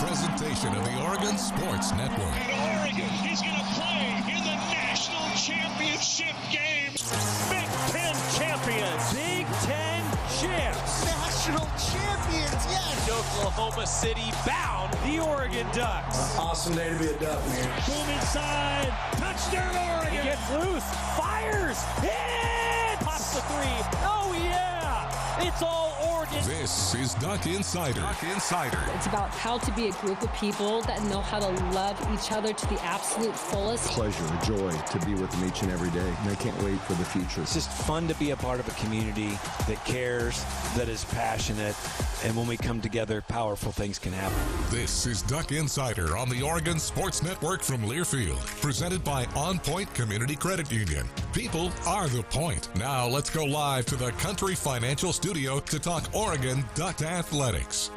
presentation of the Oregon Sports Network. And Oregon is going to play in the national championship game. Big Ten champions. Big Ten champs. National champions, yes. Oklahoma City bound the Oregon Ducks. Awesome day to be a Duck, man. Boom inside. Touchdown Oregon. He gets loose. Fires. Hit. Pops the three. Oh, yeah. It's all Oregon. This is Duck Insider. Duck Insider. It's about how to be a group of people that know how to love each other to the absolute fullest. Pleasure, a joy to be with them each and every day. And I can't wait for the future. It's just fun to be a part of a community that cares, that is passionate, and when we come together, powerful things can happen. This is Duck Insider on the Oregon Sports Network from Learfield, presented by OnPoint Community Credit Union. People are the point. Now let's go live to the Country Financial Studio to talk Oregon Duck Athletics.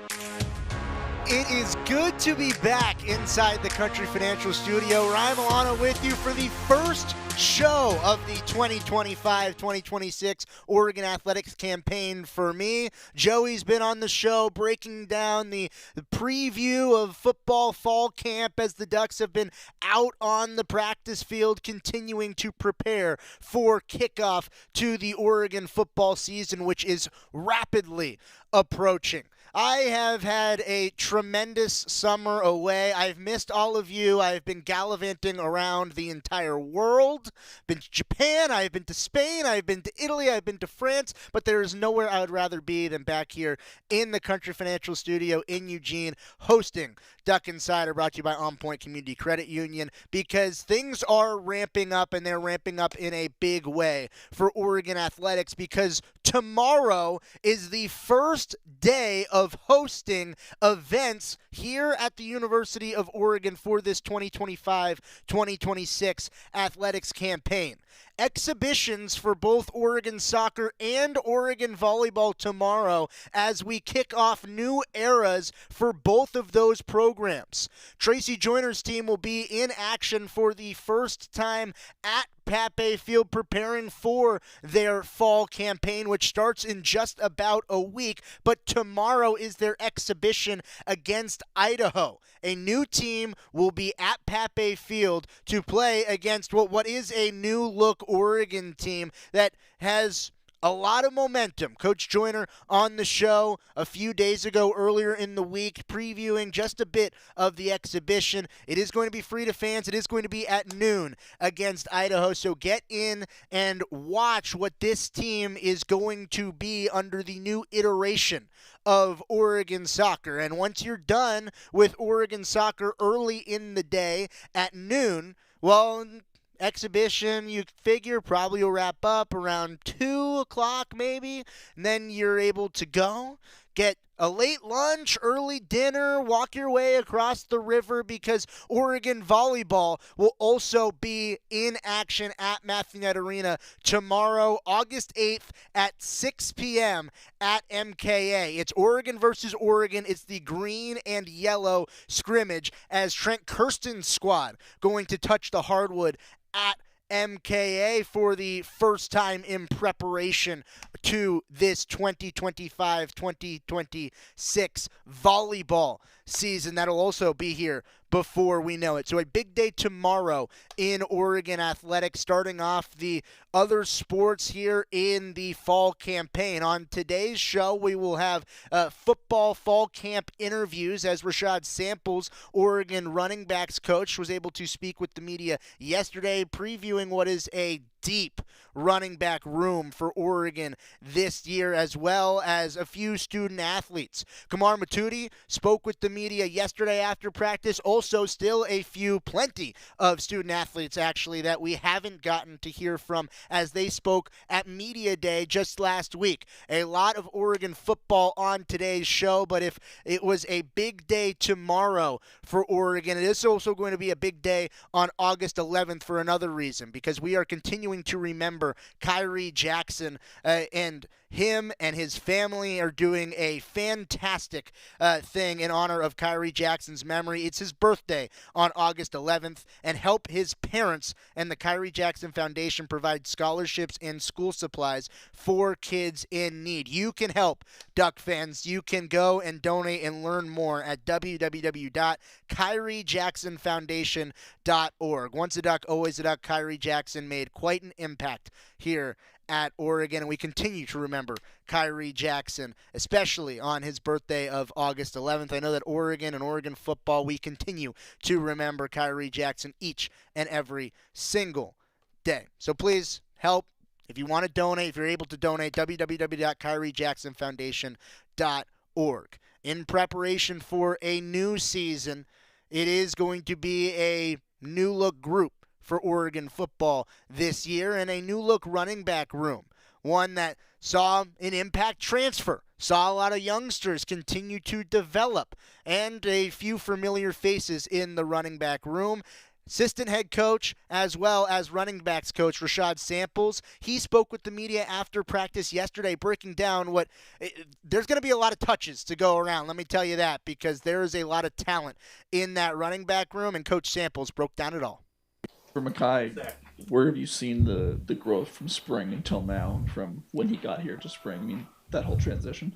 It is good to be back inside the Country Financial Studio. Ryan Milano with you for the first show of the 2025-2026 Oregon Athletics campaign for me. Joey's been on the show breaking down the preview of football fall camp as the Ducks have been out on the practice field continuing to prepare for kickoff to the Oregon football season, which is rapidly approaching. I have had a tremendous summer away. I've missed all of you. I've been gallivanting around the entire world. Been to Japan, I've been to Spain, I've been to Italy, I've been to France, but there is nowhere I would rather be than back here in the Country Financial Studio in Eugene, hosting Duck Insider, brought to you by OnPoint Community Credit Union, because things are ramping up, and they're ramping up in a big way for Oregon Athletics, because tomorrow is the first day of hosting events here at the University of Oregon for this 2025-2026 athletics campaign. Exhibitions for both Oregon soccer and Oregon volleyball tomorrow as we kick off new eras for both of those programs. Tracy Joyner's team will be in action for the first time at Pape Field preparing for their fall campaign, which starts in just about a week. But tomorrow is their exhibition against Idaho. A new team will be at Pape Field to play against what is a new-look Oregon team that has a lot of momentum. Coach Joyner on the show a few days ago, earlier in the week, previewing just a bit of the exhibition. It is going to be free to fans. It is going to be at noon against Idaho. So get in and watch what this team is going to be under the new iteration of Oregon soccer. And once you're done with Oregon soccer early in the day at noon, well, exhibition, you figure, probably will wrap up around 2 o'clock maybe, and then you're able to go get a late lunch, early dinner, walk your way across the river, because Oregon volleyball will also be in action at Mathionet Arena tomorrow, August 8th at 6 p.m. at MKA. It's Oregon versus Oregon. It's the green and yellow scrimmage as Trent Kirsten's squad going to touch the hardwood at MKA for the first time in preparation to this 2025-2026 volleyball season. That'll also be here before we know it. So a big day tomorrow in Oregon athletics, starting off the other sports here in the fall campaign. On today's show, we will have football fall camp interviews as Rashad Samples, Oregon running backs coach, was able to speak with the media yesterday, previewing what is a deep running back room for Oregon this year, as well as a few student athletes. Kamar Matuti spoke with the media yesterday after practice. Also, still plenty of student athletes, actually, that we haven't gotten to hear from as they spoke at Media Day just last week. A lot of Oregon football on today's show, but if it was a big day tomorrow for Oregon, it is also going to be a big day on August 11th for another reason, because we are continuing to remember Khyree Jackson and him and his family are doing a fantastic thing in honor of Khyree Jackson's memory. It's his birthday on August 11th, and help his parents and the Khyree Jackson Foundation provide scholarships and school supplies for kids in need. You can help, Duck fans. You can go and donate and learn more at www.KhyreeJacksonFoundation.org. Once a Duck, always a Duck. Khyree Jackson made quite an impact here at Oregon, and we continue to remember Khyree Jackson, especially on his birthday of August 11th. I know that Oregon and Oregon football, we continue to remember Khyree Jackson each and every single day. So please help. If you want to donate, if you're able to donate, www.KhyreeJacksonFoundation.org. In preparation for a new season, it is going to be a new look group for Oregon football this year, and a new look running back room. One that saw an impact transfer, saw a lot of youngsters continue to develop, and a few familiar faces in the running back room. Assistant head coach as well as running backs coach Rashad Samples, he spoke with the media after practice yesterday, breaking down there's going to be a lot of touches to go around, let me tell you that, because there is a lot of talent in that running back room, and Coach Samples broke down it all. For Makai, where have you seen the growth from spring until now, from when he got here to spring? I mean, that whole transition.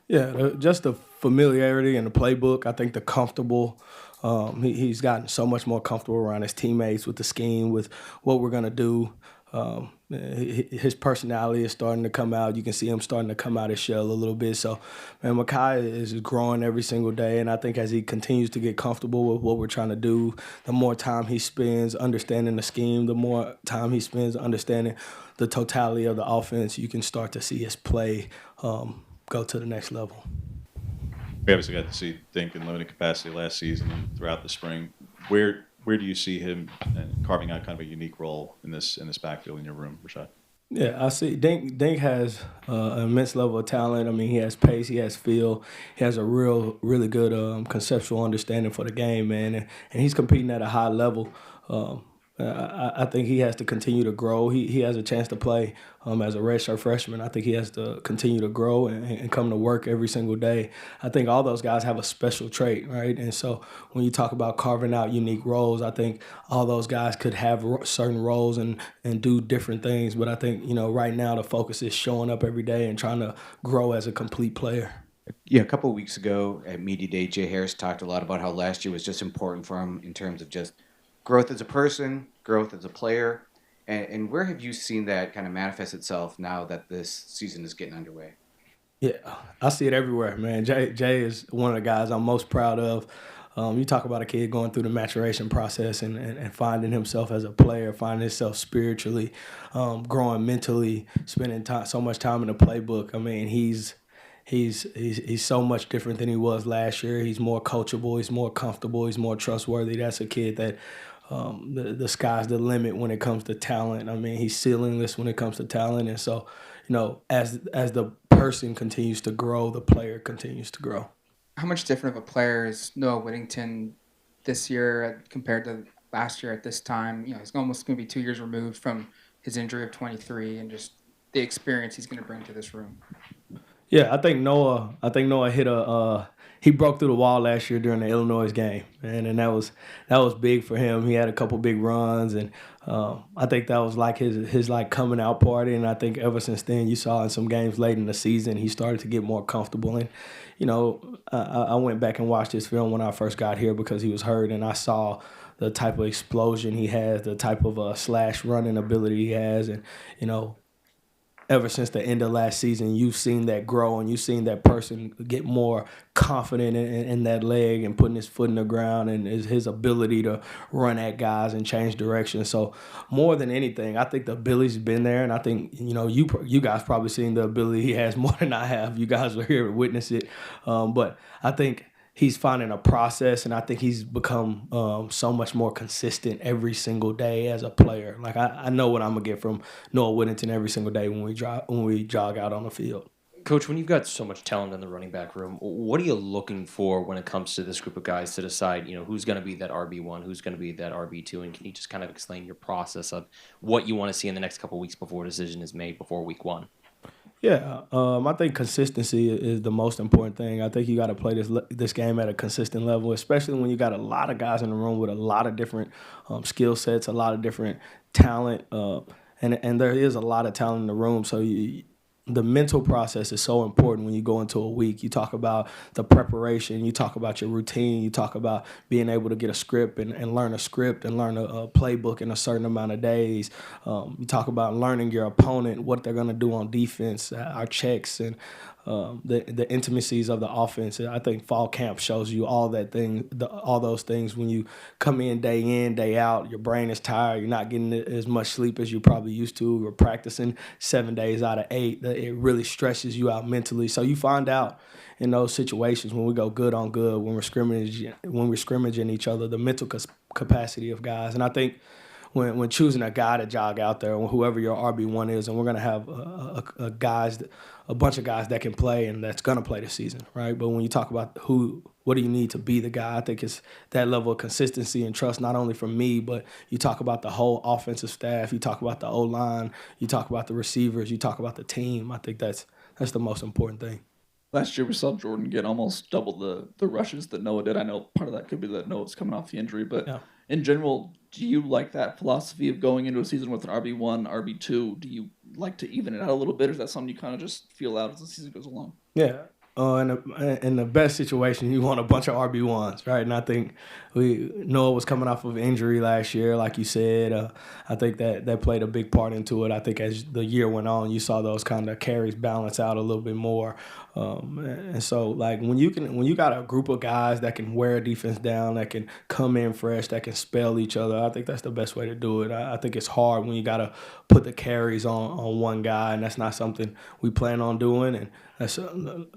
Yeah, just the familiarity and the playbook. I think the comfortable. He's gotten so much more comfortable around his teammates, with the scheme, with what we're going to do. His personality is starting to come out. You can see him starting to come out his shell a little bit. So, man, Makai is growing every single day, and I think as he continues to get comfortable with what we're trying to do, the more time he spends understanding the scheme, the more time he spends understanding the totality of the offense, you can start to see his play go to the next level. We obviously got to see Dink in limited capacity last season and throughout the spring. Where do you see him carving out kind of a unique role in this backfield in your room, Rashad? Yeah, I see. Dink has an immense level of talent. I mean, he has pace, he has feel, he has a really good conceptual understanding for the game, man, and he's competing at a high level. I think he has to continue to grow. He has a chance to play as a redshirt freshman. I think he has to continue to grow and come to work every single day. I think all those guys have a special trait, right? And so when you talk about carving out unique roles, I think all those guys could have certain roles and do different things. But I think, right now the focus is showing up every day and trying to grow as a complete player. Yeah, a couple of weeks ago at Media Day, Jay Harris talked a lot about how last year was just important for him in terms of just growth as a person, growth as a player, and where have you seen that kind of manifest itself now that this season is getting underway? Yeah, I see it everywhere, man. Jay is one of the guys I'm most proud of. You talk about a kid going through the maturation process and finding himself as a player, finding himself spiritually, growing mentally, spending so much time in the playbook. I mean, he's so much different than he was last year. He's more coachable. He's more comfortable. He's more trustworthy. That's a kid that the sky's the limit when it comes to talent. I mean, he's ceilingless when it comes to talent. And so, as the person continues to grow, the player continues to grow. How much different of a player is Noah Whittington this year compared to last year at this time? He's almost going to be 2 years removed from his injury of 23 and just the experience he's going to bring to this room. Yeah, I think Noah hit he broke through the wall last year during the Illinois game, and that was big for him. He had a couple big runs, and I think that was like his coming out party. And I think ever since then, you saw in some games late in the season, he started to get more comfortable. And I went back and watched his film when I first got here because he was hurt, and I saw the type of explosion he has, the type of slash running ability he has, and ever since the end of last season, you've seen that grow, and you've seen that person get more confident in that leg and putting his foot in the ground, and his ability to run at guys and change direction. So more than anything, I think the ability's been there, and I think you guys probably seen the ability he has more than I have. You guys were here to witness it, but I think he's finding a process, and I think he's become so much more consistent every single day as a player. Like I know what I'm gonna get from Noah Whittington every single day when we jog out on the field. Coach, when you've got so much talent in the running back room, what are you looking for when it comes to this group of guys to decide, who's going to be that RB1, who's going to be that RB2, and can you just kind of explain your process of what you want to see in the next couple of weeks before a decision is made before week one? Yeah, I think consistency is the most important thing. I think you got to play this game at a consistent level, especially when you got a lot of guys in the room with a lot of different skill sets, a lot of different talent, and there is a lot of talent in the room. So the mental process is so important when you go into a week. You talk about the preparation, you talk about your routine, you talk about being able to get a script and learn a script and learn a playbook in a certain amount of days. You talk about learning your opponent, what they're going to do on defense, our checks, and the intimacies of the offense. I think fall camp shows you all those things. When you come in, day out, your brain is tired. You're not getting as much sleep as you probably used to. We're practicing 7 days out of 8. It really stresses you out mentally. So you find out in those situations when we go good on good, when we're scrimmaging each other, the mental capacity of guys. And I think when choosing a guy to jog out there, or whoever your RB1 is, and we're going to have a bunch of guys that can play and that's going to play this season, right? But when you talk about what do you need to be the guy, I think it's that level of consistency and trust, not only from me, but you talk about the whole offensive staff, you talk about the O-line, you talk about the receivers, you talk about the team. I think that's the most important thing. Last year we saw Jordan get almost double the rushes that Noah did. I know part of that could be that Noah's coming off the injury, but in general, do you like that philosophy of going into a season with an RB1, RB2? Do you like to even it out a little bit, or is that something you kind of just feel out as the season goes along? Yeah. In the best situation, you want a bunch of RB1s, right? And I think Noah was coming off of injury last year, like you said. I think that played a big part into it. I think as the year went on, you saw those kind of carries balance out a little bit more. And so, like when you got a group of guys that can wear a defense down, that can come in fresh, that can spell each other, I think that's the best way to do it. I think it's hard when you got to put the carries on one guy, and that's not something we plan on doing. And that's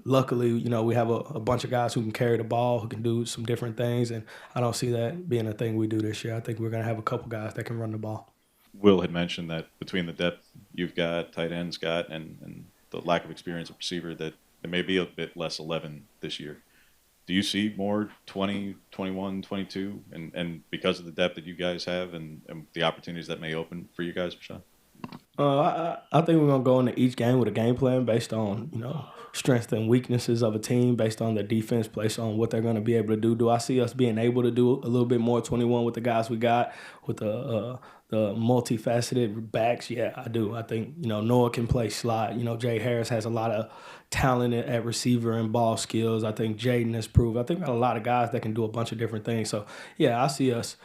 luckily, we have a bunch of guys who can carry the ball, who can do some different things, and I don't see that being a thing we do this year. I think we're going to have a couple guys that can run the ball. Will had mentioned that between the depth you've got, tight ends got, and the lack of experience at receiver, that it may be a bit less 11 this year. Do you see more 20, 21, 22, and because of the depth that you guys have and the opportunities that may open for you guys, Rashawn? I think we're going to go into each game with a game plan based on, strengths and weaknesses of a team, based on their defense, based on what they're going to be able to do. Do I see us being able to do a little bit more 21 with the guys we got, with the multifaceted backs? Yeah, I do. I think, Noah can play slot. Jay Harris has a lot of talent at receiver and ball skills. I think Jaden has proved. I think we got a lot of guys that can do a bunch of different things. So, yeah, I see us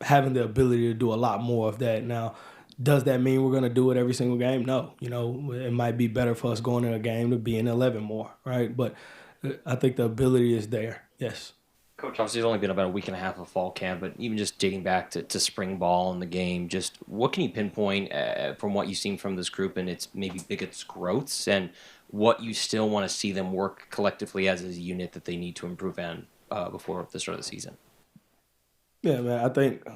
having the ability to do a lot more of that. Now, does that mean we're going to do it every single game? No. It might be better for us going in a game to be in 11 more, right? But I think the ability is there, yes. Coach, obviously it's only been about a week and a half of fall camp, but even just digging back to spring ball in the game, just what can you pinpoint from what you've seen from this group and its maybe biggest growths, and what you still want to see them work collectively as a unit that they need to improve on before the start of the season? Yeah, man, I think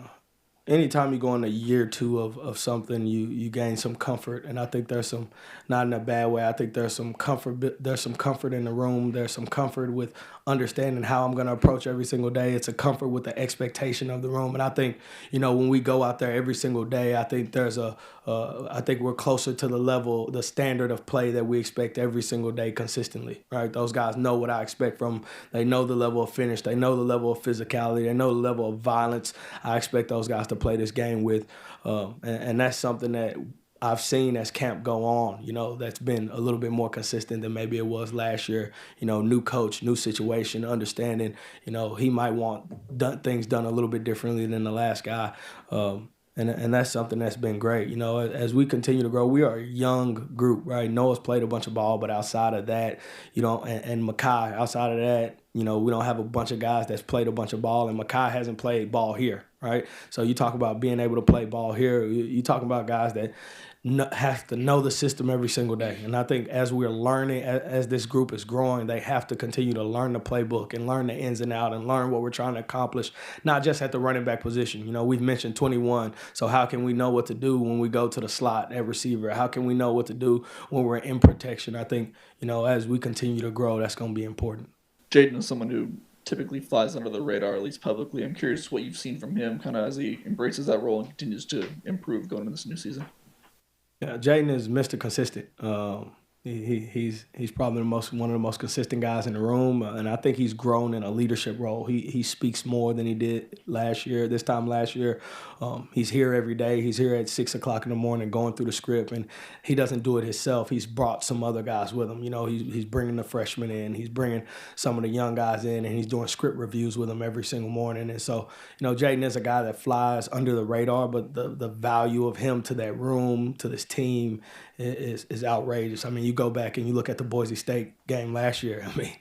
anytime you go into year 2 of something, you gain some comfort, and I think there's some, not in a bad way, I think there's some comfort. There's some comfort in the room. There's some comfort with understanding how I'm going to approach every single day. It's a comfort with the expectation of the room, and I think when we go out there every single day, I think I think we're closer to the level, the standard of play that we expect every single day consistently. Right? Those guys know what I expect from them. They know the level of finish. They know the level of physicality. They know the level of violence I expect those guys to play this game with, and that's something that I've seen as camp go on, that's been a little bit more consistent than maybe it was last year. New coach, new situation, understanding, he might want things done a little bit differently than the last guy. And that's something that's been great. As we continue to grow, we are a young group, right? Noah's played a bunch of ball, but outside of that, and Makai, outside of that, we don't have a bunch of guys that's played a bunch of ball, and Makai hasn't played ball here, right? So you talk about being able to play ball here, you talk about guys that have to know the system every single day. And I think as we're learning, as this group is growing, they have to continue to learn the playbook and learn the ins and outs and learn what we're trying to accomplish, not just at the running back position. We've mentioned 21, so how can we know what to do when we go to the slot at receiver? How can we know what to do when we're in protection? I think, as we continue to grow, that's going to be important. Jaden is someone who typically flies under the radar, at least publicly. I'm curious what you've seen from him kind of as he embraces that role and continues to improve going into this new season. Yeah, Jaden is Mr. Consistent. He's probably one of the most consistent guys in the room, and I think he's grown in a leadership role. He speaks more than he did this time last year. He's here every day. He's here at 6 o'clock in the morning going through the script, and he doesn't do it himself. He's brought some other guys with him. You know, he's bringing the freshmen in. He's bringing some of the young guys in, and he's doing script reviews with them every single morning. And so, you know, Jaden is a guy that flies under the radar, but the value of him to that room, to this team, is outrageous. I mean, you go back and you look at the Boise State game last year. I mean,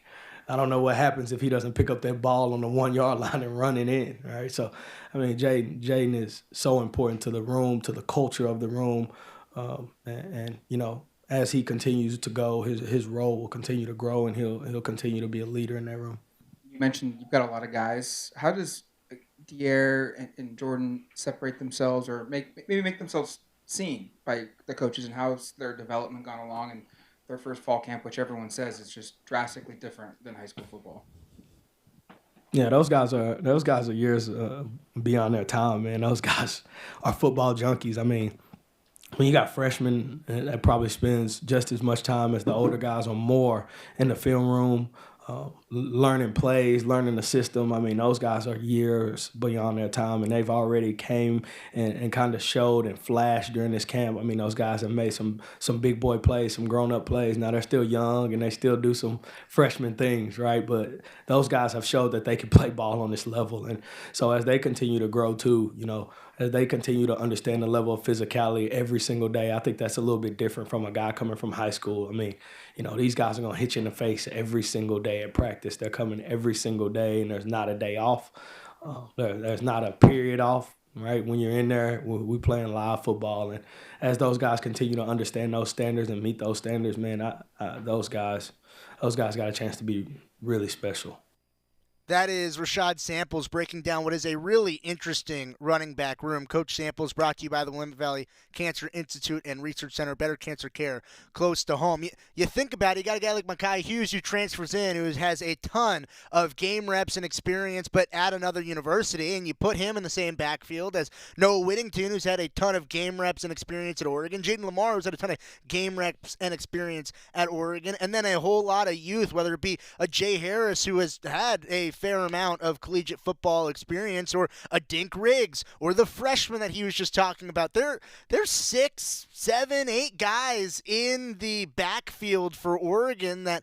I don't know what happens if he doesn't pick up that ball on the 1 yard line and run it in, right? So, I mean, Jaden is so important to the room, to the culture of the room, and you know, as he continues to go, his role will continue to grow, and he'll continue to be a leader in that room. You mentioned you've got a lot of guys. How does Dier and Jordan separate themselves, or maybe make themselves seen by the coaches, and how's their development gone along and their first fall camp, which everyone says is just drastically different than high school football? Yeah, those guys are years beyond their time, man. Those guys are football junkies. I mean, when you got freshmen that probably spends just as much time as the older guys or more in the film room, learning plays, learning the system. I mean, those guys are years beyond their time, and they've already came and kind of showed and flashed during this camp. I mean, those guys have made some big boy plays, some grown-up plays. Now, they're still young, and they still do some freshman things, right? But those guys have showed that they can play ball on this level. And so as they continue to grow too, you know, as they continue to understand the level of physicality every single day, I think that's a little bit different from a guy coming from high school. I mean, you know, these guys are going to hit you in the face every single day at practice. They're coming every single day, and there's not a day off. There's not a period off, right? When you're in there, we're playing live football. And as those guys continue to understand those standards and meet those standards, man, those guys got a chance to be really special. That is Rashad Samples breaking down what is a really interesting running back room. Coach Samples brought to you by the Willamette Valley Cancer Institute and Research Center. Better cancer care close to home. You think about it, you got a guy like Mekhi Hughes who transfers in, who has a ton of game reps and experience, but at another university, and you put him in the same backfield as Noah Whittington, who's had a ton of game reps and experience at Oregon. Jaden Lamar, who's had a ton of game reps and experience at Oregon. And then a whole lot of youth, whether it be a Jay Harris, who has had a fair amount of collegiate football experience, or a Dink Riggs, or the freshman that he was just talking about. There's 6, 7, 8 guys in the backfield for Oregon that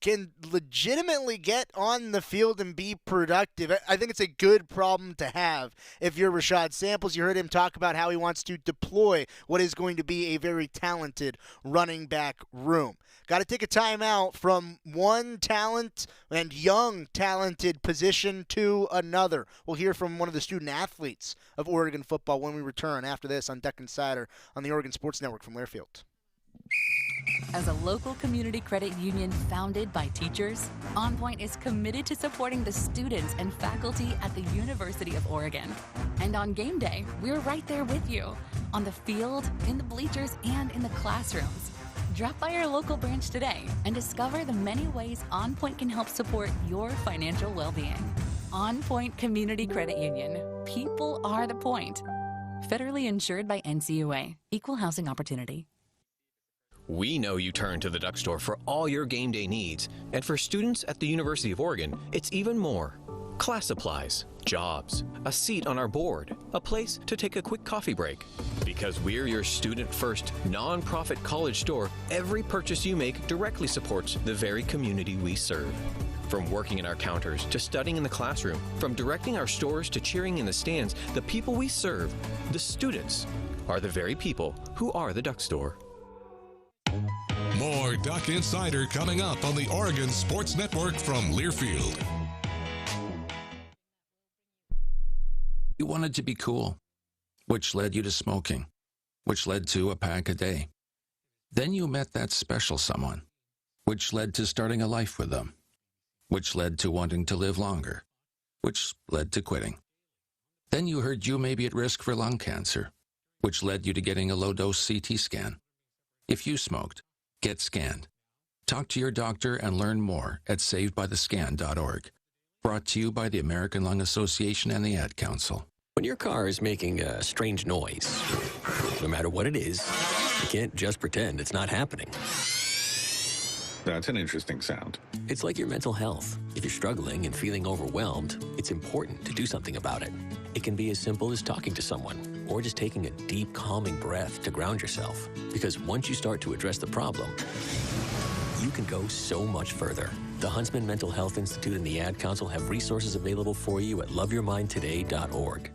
can legitimately get on the field and be productive. I think it's a good problem to have if you're Rashad Samples. You heard him talk about how he wants to deploy what is going to be a very talented running back room. Got to take a timeout from one talent and young talented position to another. We'll hear from one of the student athletes of Oregon football when we return after this on Deck Insider on the Oregon Sports Network from Learfield. As a local community credit union founded by teachers, OnPoint is committed to supporting the students and faculty at the University of Oregon. And on game day, we're right there with you, on the field, in the bleachers, and in the classrooms. Drop by our local branch today and discover the many ways OnPoint can help support your financial well-being. OnPoint Community Credit Union. People are the point. Federally insured by NCUA. Equal housing opportunity. We know you turn to the Duck Store for all your game day needs. And for students at the University of Oregon, it's even more. Class supplies, jobs, a seat on our board, a place to take a quick coffee break. Because we're your student-first, non-profit college store, every purchase you make directly supports the very community we serve. From working in our counters to studying in the classroom, from directing our stores to cheering in the stands, the people we serve, the students, are the very people who are the Duck Store. More Duck Insider coming up on the Oregon Sports Network from Learfield. You wanted to be cool, which led you to smoking, which led to a pack a day. Then you met that special someone, which led to starting a life with them, which led to wanting to live longer, which led to quitting. Then you heard you may be at risk for lung cancer, which led you to getting a low-dose CT scan. If you smoked, get scanned. Talk to your doctor and learn more at savedbythescan.org. Brought to you by the American Lung Association and the Ad Council. When your car is making a strange noise, no matter what it is, you can't just pretend it's not happening. That's an interesting sound. It's like your mental health. If you're struggling and feeling overwhelmed, it's important to do something about it. It can be as simple as talking to someone or just taking a deep, calming breath to ground yourself. Because once you start to address the problem, you can go so much further. The Huntsman Mental Health Institute and the Ad Council have resources available for you at loveyourmindtoday.org.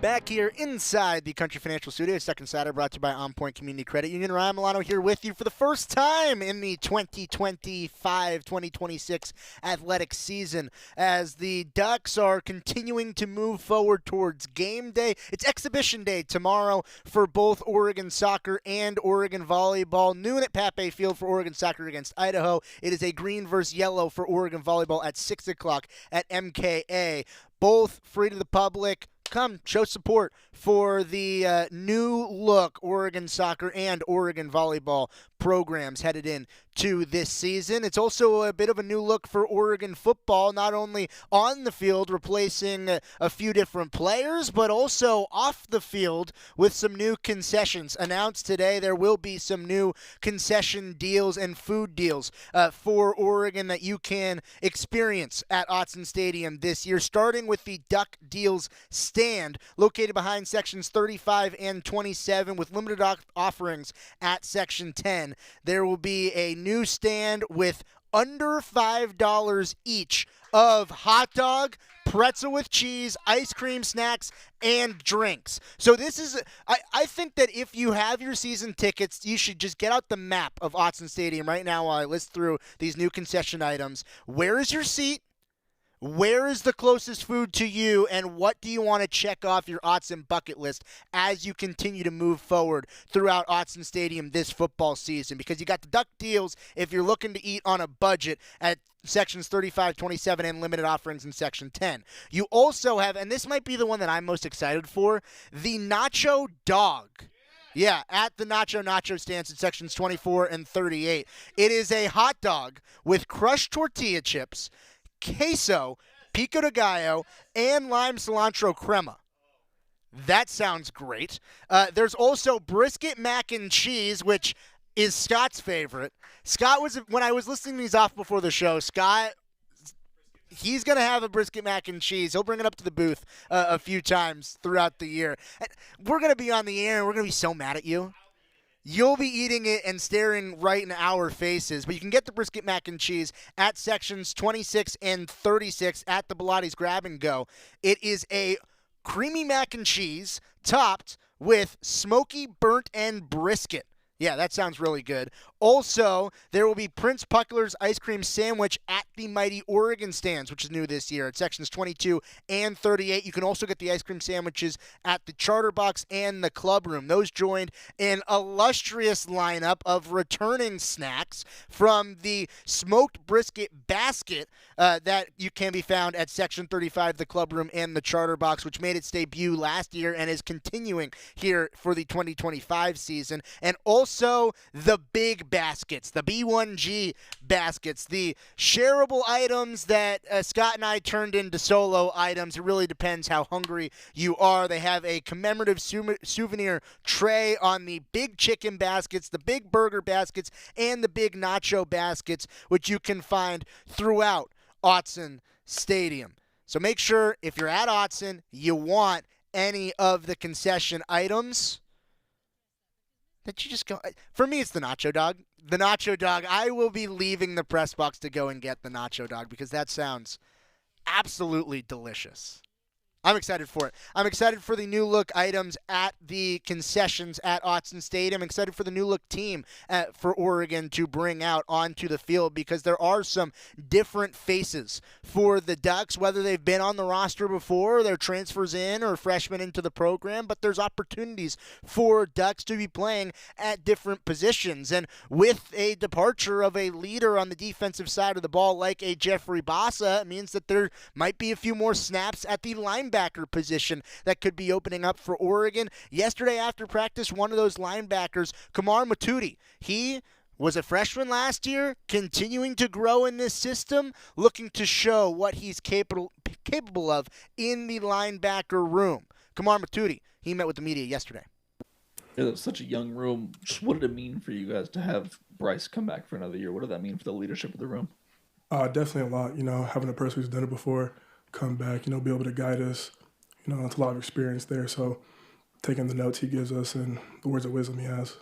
Back here inside the Country Financial Studio, Second Saturday, brought to you by OnPoint Community Credit Union. Ryan Milano here with you for the first time in the 2025-2026 athletic season as the Ducks are continuing to move forward towards game day. It's exhibition day tomorrow for both Oregon soccer and Oregon volleyball. Noon at Pape Field for Oregon soccer against Idaho. It is a green versus yellow for Oregon volleyball at 6 o'clock at MKA. Both free to the public. Come show support for the new look Oregon soccer and Oregon volleyball programs headed in to this season. It's also a bit of a new look for Oregon football, not only on the field replacing a few different players, but also off the field with some new concessions announced today. There will be some new concession deals and food deals for Oregon that you can experience at Autzen Stadium this year, starting with the Duck Deals stand located behind sections 35 and 27 with limited offerings at section 10. There will be a new stand with under $5 each of hot dog, pretzel with cheese, ice cream, snacks, and drinks. So this is, I think that if you have your season tickets, you should just get out the map of Autzen Stadium right now while I list through these new concession items. Where is your seat? Where is the closest food to you, and what do you want to check off your Autzen bucket list as you continue to move forward throughout Autzen Stadium this football season? Because you got the Duck Deals if you're looking to eat on a budget at sections 35, 27, and limited offerings in section 10. You also have, and this might be the one that I'm most excited for, the Nacho Dog. Yeah, at the Nacho stands in sections 24 and 38. It is a hot dog with crushed tortilla chips, queso, pico de gallo, and lime cilantro crema. That sounds great. There's also brisket mac and cheese, which is Scott's favorite. Scott was, when I was listing these off before the show, Scott, he's going to have a brisket mac and cheese. He'll bring it up to the booth a few times throughout the year. And we're going to be on the air, and we're going to be so mad at you. You'll be eating it and staring right in our faces, but you can get the brisket mac and cheese at sections 26 and 36 at the Bilottti's Grab and Go. It is a creamy mac and cheese topped with smoky burnt end brisket. Yeah, that sounds really good. Also, there will be Prince Puckler's ice cream sandwich at the Mighty Oregon stands, which is new this year at sections 22 and 38. You can also get the ice cream sandwiches at the Charter Box and the Club Room. Those joined an illustrious lineup of returning snacks from the smoked brisket basket that you can be found at section 35, the Club Room, and the Charter Box, which made its debut last year and is continuing here for the 2025 season. And also the big baskets, the B1G baskets, the shareable items that Scott and I turned into solo items. It really depends how hungry you are. They have a commemorative souvenir tray on the big chicken baskets, the big burger baskets, and the big nacho baskets, which you can find throughout Autzen Stadium. So make sure if you're at Autzen, you want any of the concession items, that you just go. For me, it's the Nacho Dog. The Nacho Dog. I will be leaving the press box to go and get the Nacho Dog because that sounds absolutely delicious. I'm excited for it. I'm excited for the new look items at the concessions at Autzen Stadium. I'm excited for the new look team for Oregon to bring out onto the field because there are some different faces for the Ducks, whether they've been on the roster before, they're transfers in, or freshmen into the program, but there's opportunities for Ducks to be playing at different positions. And with a departure of a leader on the defensive side of the ball like a Jeffrey Bassa, it means that there might be a few more snaps at the linebacker position that could be opening up for Oregon. Yesterday after practice, one of those linebackers, Kamar Matuti, he was a freshman last year, continuing to grow in this system, looking to show what he's capable of in the linebacker room. Kamar Matudi, he met with the media yesterday. It was such a young room. What did it mean for you guys to have Bryce come back for another year? What did that mean for the leadership of the room? Definitely a lot. Having a person who's done it before come back, be able to guide us. It's a lot of experience there. So taking the notes he gives us and the words of wisdom he has.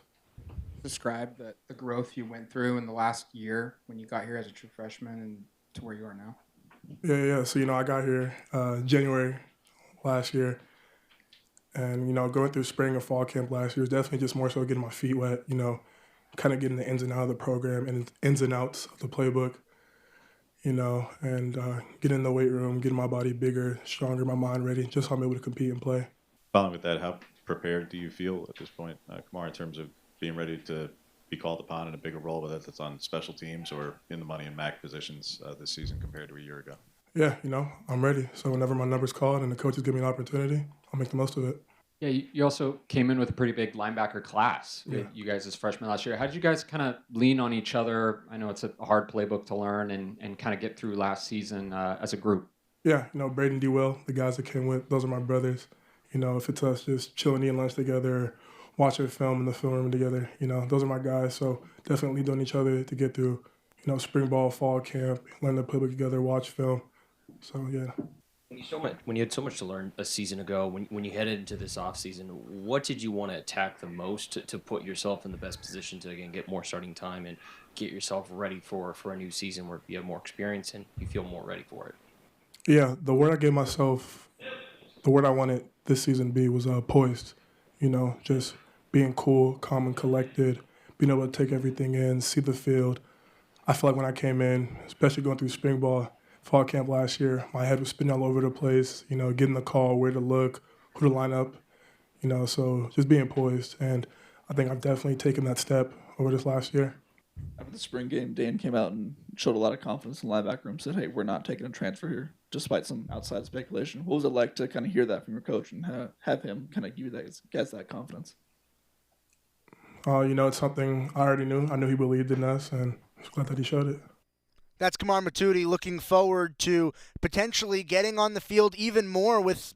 Describe the growth you went through in the last year when you got here as a true freshman and to where you are now. Yeah. So, I got here January last year. And, going through spring and fall camp last year was definitely just more so getting my feet wet, kind of getting the ins and outs of the program and ins and outs of the playbook, and getting in the weight room, getting my body bigger, stronger, my mind ready, just so I'm able to compete and play. Following with that, how prepared do you feel at this point, Kamar, in terms of being ready to be called upon in a bigger role, whether that's on special teams or in the money and MAC positions this season compared to a year ago? Yeah, I'm ready. So whenever my number's called and the coaches give me an opportunity, I'll make the most of it. Yeah, you also came in with a pretty big linebacker class. Yeah. You guys as freshmen last year. How did you guys kind of lean on each other? I know it's a hard playbook to learn and kind of get through last season as a group. Yeah, Braden D. Will, the guys that came with, those are my brothers. If it's us just chilling, eating lunch together, watching film in the film room together, those are my guys. So definitely lean on each other to get through, spring ball, fall camp, learn the playbook together, watch film. So, yeah. When you had so much to learn a season ago, when you headed into this offseason, what did you want to attack the most to put yourself in the best position to, again, get more starting time and get yourself ready for a new season where you have more experience and you feel more ready for it? Yeah, the word I gave myself, the word I wanted this season to be was poised. Just being cool, calm, and collected, being able to take everything in, see the field. I feel like when I came in, especially going through spring ball, fall camp last year, my head was spinning all over the place, getting the call, where to look, who to line up, so just being poised. And I think I've definitely taken that step over this last year. After the spring game, Dan came out and showed a lot of confidence in the linebacker room, said, hey, we're not taking a transfer here, despite some outside speculation. What was it like to kind of hear that from your coach and have him kind of give you that confidence? It's something I already knew. I knew he believed in us, and I was glad that he showed it. That's Kamar Matudi looking forward to potentially getting on the field even more with,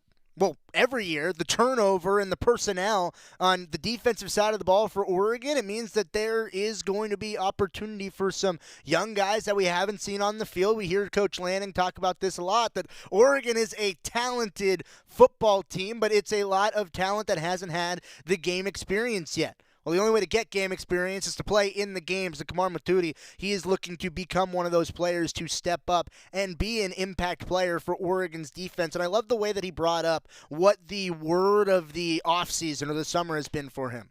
every year, the turnover and the personnel on the defensive side of the ball for Oregon. It means that there is going to be opportunity for some young guys that we haven't seen on the field. We hear Coach Lanning talk about this a lot, that Oregon is a talented football team, but it's a lot of talent that hasn't had the game experience yet. Well, the only way to get game experience is to play in the games. And Kamar Matudi, he is looking to become one of those players to step up and be an impact player for Oregon's defense. And I love the way that he brought up what the word of the offseason or the summer has been for him.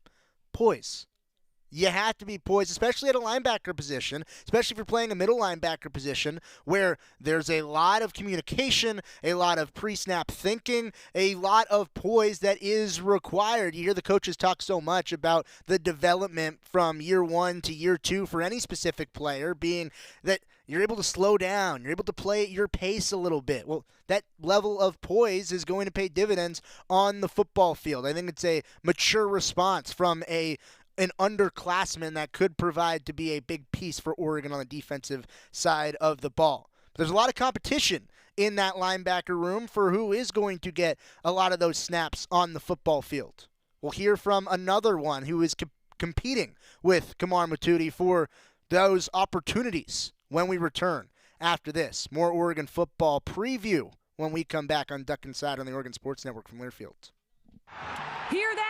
Poise. You have to be poised, especially at a linebacker position, especially if you're playing a middle linebacker position where there's a lot of communication, a lot of pre-snap thinking, a lot of poise that is required. You hear the coaches talk so much about the development from year 1 to year 2 for any specific player being that you're able to slow down, you're able to play at your pace a little bit. Well, that level of poise is going to pay dividends on the football field. I think it's a mature response from an underclassman that could provide to be a big piece for Oregon on the defensive side of the ball. But there's a lot of competition in that linebacker room for who is going to get a lot of those snaps on the football field. We'll hear from another one who is competing with Kamar Matudi for those opportunities when we return after this. More Oregon football preview when we come back on Duck Inside on the Oregon Sports Network from Learfield. Hear that?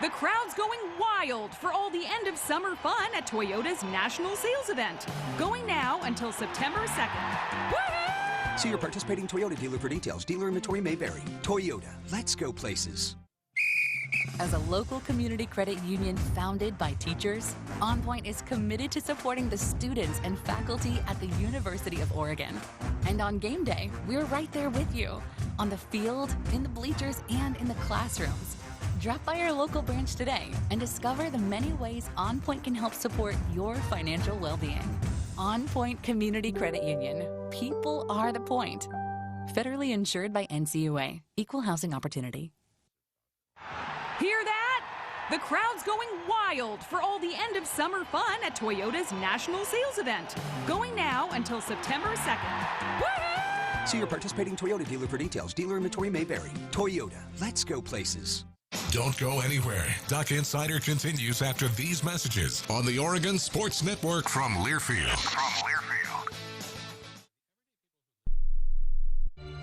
The crowd's going wild for all the end of summer fun at Toyota's National Sales Event. Going now until September 2nd. Woo-hoo! See your participating Toyota dealer for details. Dealer inventory may vary. Toyota, let's go places. As a local community credit union founded by teachers, OnPoint is committed to supporting the students and faculty at the University of Oregon. And on game day, we're right there with you, on the field, in the bleachers, and in the classrooms. Drop by our local branch today and discover the many ways OnPoint can help support your financial well-being. OnPoint Community Credit Union. People are the point. Federally insured by NCUA. Equal housing opportunity. Hear that? The crowd's going wild for all the end of summer fun at Toyota's National Sales Event. Going now until September 2nd. Woo-hoo! See your participating Toyota dealer for details. Dealer inventory may vary. Toyota, let's go places. Don't go anywhere. Duck Insider continues after these messages on the Oregon Sports Network from Learfield.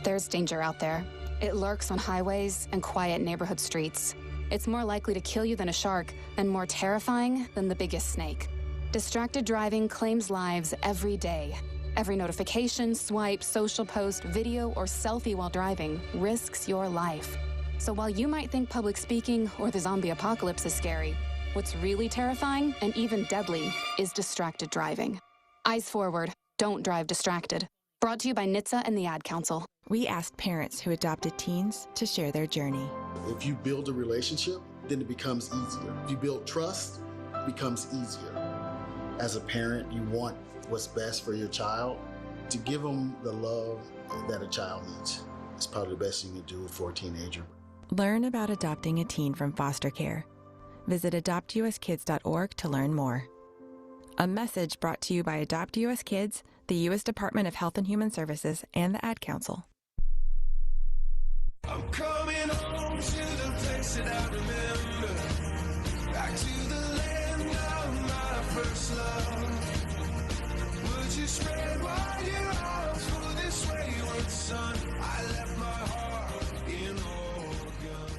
There's danger out there. It lurks on highways and quiet neighborhood streets. It's more likely to kill you than a shark and more terrifying than the biggest snake. Distracted driving claims lives every day. Every notification, swipe, social post, video, or selfie while driving risks your life. So while you might think public speaking or the zombie apocalypse is scary, what's really terrifying and even deadly is distracted driving. Eyes forward, don't drive distracted. Brought to you by NHTSA and the Ad Council. We asked parents who adopted teens to share their journey. If you build a relationship, then it becomes easier. If you build trust, it becomes easier. As a parent, you want what's best for your child. To give them the love that a child needs is probably the best thing you can do for a teenager. Learn about adopting a teen from foster care. Visit adoptuskids.org to learn more. A message brought to you by Adopt US Kids, the U.S. Department of Health and Human Services, and the Ad Council. I'm coming home to the place that I remember. Back to the land of my first love. Would you spread wide your arms for this wayward son? I left my heart in Oregon.